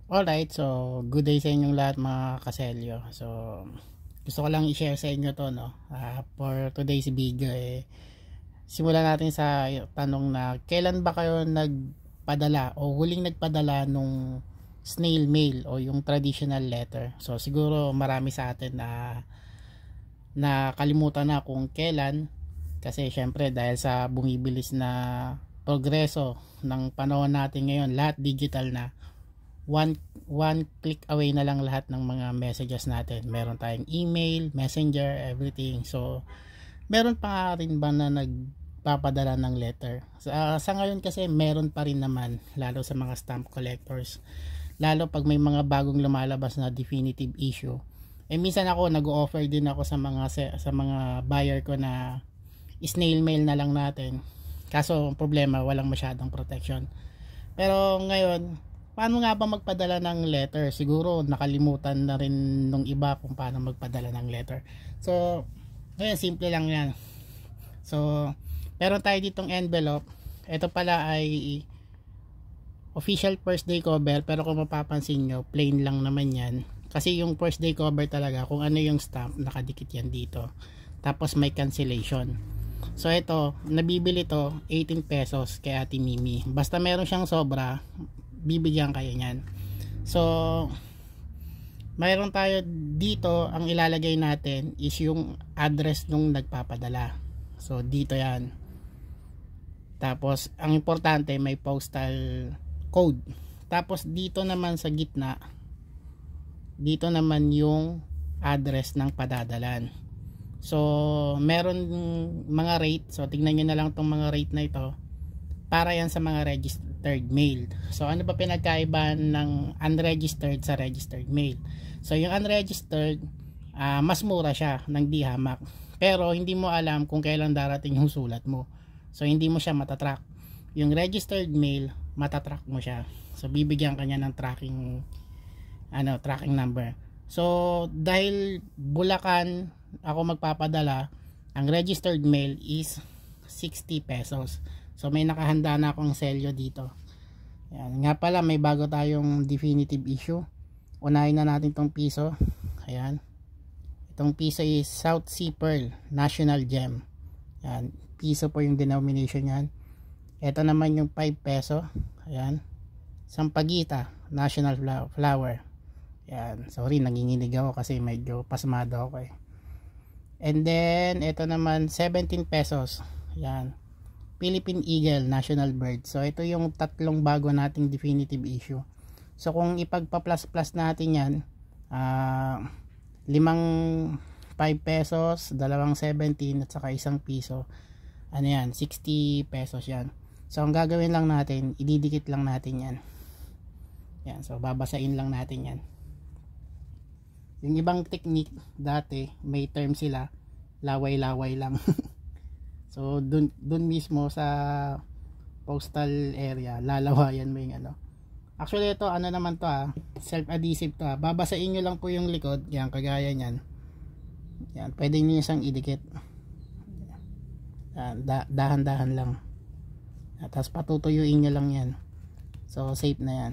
Alright, so good day sa inyong lahat mga kaselyo. So gusto ko lang i-share sa inyo to, no. For today's video, simulan natin sa tanong na kailan ba kayo nagpadala o huling nagpadala nung snail mail o yung traditional letter. So siguro marami sa atin na nakalimutan na kung kailan, kasi syempre dahil sa bumibilis na progreso ng panahon natin ngayon, lahat digital na. One click away na lang lahat ng mga messages natin. Meron tayong email, messenger, everything. So meron pa rin ba na nagpapadala ng letter? Sa ngayon kasi meron pa rin naman, lalo sa mga stamp collectors, lalo pag may mga bagong lumalabas na definitive issue. Minsan ako nag-o-offer din ako sa mga buyer ko na snail mail na lang natin, kaso problema walang masyadong protection. Pero ngayon, paano nga ba magpadala ng letter? Siguro nakalimutan na rin nung iba kung paano magpadala ng letter. So ngayon, simple lang yan. So meron tayo ditong envelope. Ito pala ay official first day cover, pero kung mapapansin nyo, plain lang naman yan. Kasi yung first day cover talaga, kung ano yung stamp, nakadikit yan dito. Tapos may cancellation. So ito, nabibili to 18 pesos kay Ate Mimi. Basta meron siyang sobra, bibigyan kayo niyan. So mayroon tayo dito, ang ilalagay natin is yung address nung nagpapadala. So dito yan. Tapos ang importante, may postal code. Tapos dito naman sa gitna, dito naman yung address ng padadalan. So meron mga rate. So tignan nyo na lang tong mga rate na ito. Para yan sa mga registered mail. So ano ba pinagkaiba ng unregistered sa registered mail? So yung unregistered, mas mura siya ng di-hamak, pero hindi mo alam kung kailan darating yung sulat mo. So hindi mo siya matatrack. Yung registered mail, matatrack mo siya. So bibigyan ka niya ng tracking number. So dahil Bulacan ako magpapadala, ang registered mail is 60 pesos. So may nakahanda na akong selyo dito. Ayan. Nga pala, may bago tayong definitive issue. Unahin na natin tong piso. Ayan. Itong piso is South Sea Pearl National Gem. Ayan. Piso po yung denomination yan. Ito naman yung 5 peso. Ayan. Sampaguita National Flower. Ayan. Sorry, nanginginig ako kasi medyo pasmado ako eh. And then ito naman 17 pesos. Ayan. Philippine Eagle National Bird. So ito yung tatlong bago nating definitive issue. So kung ipagpa-plus natin yan, limang 5 pesos, dalawang 17 at saka isang piso, ano yan, 60 pesos yan. So ang gagawin lang natin, ididikit lang natin yan. Yan, so babasain lang natin yan. Yung ibang technique dati, may term sila, laway-laway lang. So dun mismo sa postal area, lalawayan mo yung ano. Actually ito, ano naman to self-adhesive to Babasain nyo lang po yung likod, yan, kagaya nyan. Yan, pwede nyo siyang idikit. Yan, dahan-dahan lang. Tapos patutuyuin nyo lang yan. So safe na yan.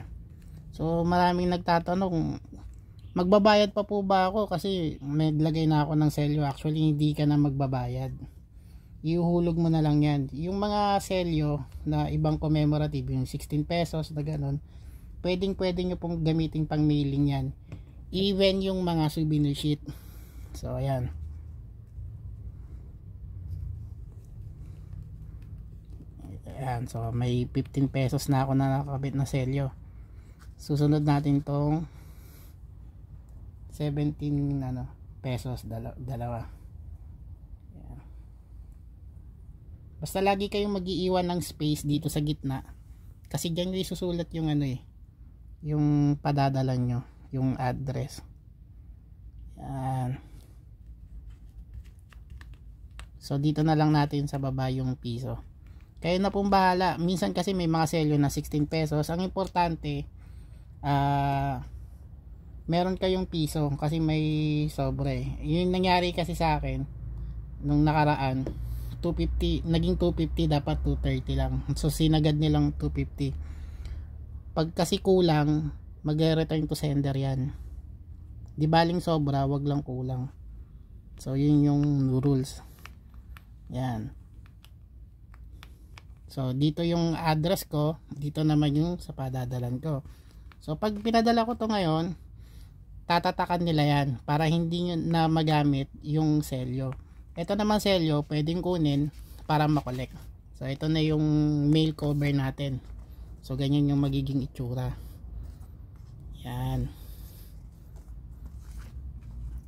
So maraming nagtatanong, magbabayad pa po ba ako? Kasi naglagay na ako ng selyo. Actually hindi ka na magbabayad. Iuhulog mo na lang yan. Yung mga selyo na ibang commemorative, yung 16 pesos na ganun, pwede nyo pong gamitin pang mailing yan. Even yung mga souvenir sheet. So ayan. Ayan, so may 15 pesos na ako na nakakabit na selyo. Susunod natin tong 17 pesos, dalawa. Basta lagi kayong mag-iiwan ng space dito sa gitna, kasi diyan nyo isusulat yung yung padadala nyo, yung address. Yan. So dito na lang natin sa baba yung piso. Kayo na pong bahala. Minsan kasi may mga selyo na 16 pesos. Ang importante, meron kayong piso kasi may sobre. Yung nangyari kasi sa akin nung nakaraan, 250, naging 250, dapat 230 lang. So sinagad nilang 250. Pag kasi kulang, mag-return to sender yan. Di baling sobra, wag lang kulang. So yun yung rules. Yan. So dito yung address ko, dito naman yung sa padadalan ko. So pag pinadala ko to ngayon, tatatakan nila yan para hindi nyo na magamit yung selyo. Ito naman selyo, pwedeng kunin para makolek. So ito na yung mail cover natin. So ganyan yung magiging itsura. Yan.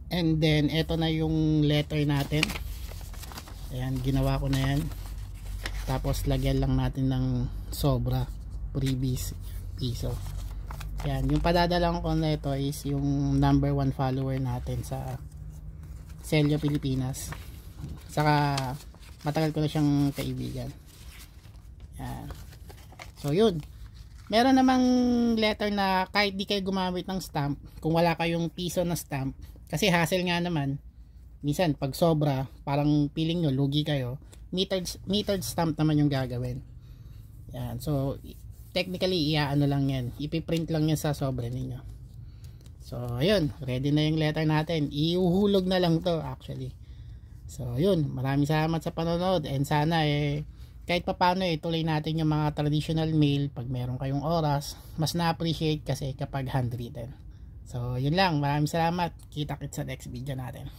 And then ito na yung letter natin. Ayan, ginawa ko na yan. Tapos lagyan lang natin ng sobra freebies piso. Yan, yung padadalang ko na ito is yung number 1 follower natin sa Selyo Pilipinas. Saka matagal ko na siyang kaibigan. Yan. So yun. Meron namang letter na kahit di kayo gumamit ng stamp, kung wala kayong piso na stamp, kasi hassle nga naman, minsan pag sobra, parang feeling nyo lugi kayo, metered stamp naman yung gagawin. Yan. So technically iaano lang yan, ipiprint lang yan sa sobra ninyo. So ayun, ready na yung letter natin. Iuhulog na lang to actually. So yun, maraming salamat sa panonood, and sana kahit papaano tuloy natin yung mga traditional mail pag meron kayong oras. Mas na-appreciate kasi kapag handwritten. So yun lang, maraming salamat. Kita-kits sa next video natin.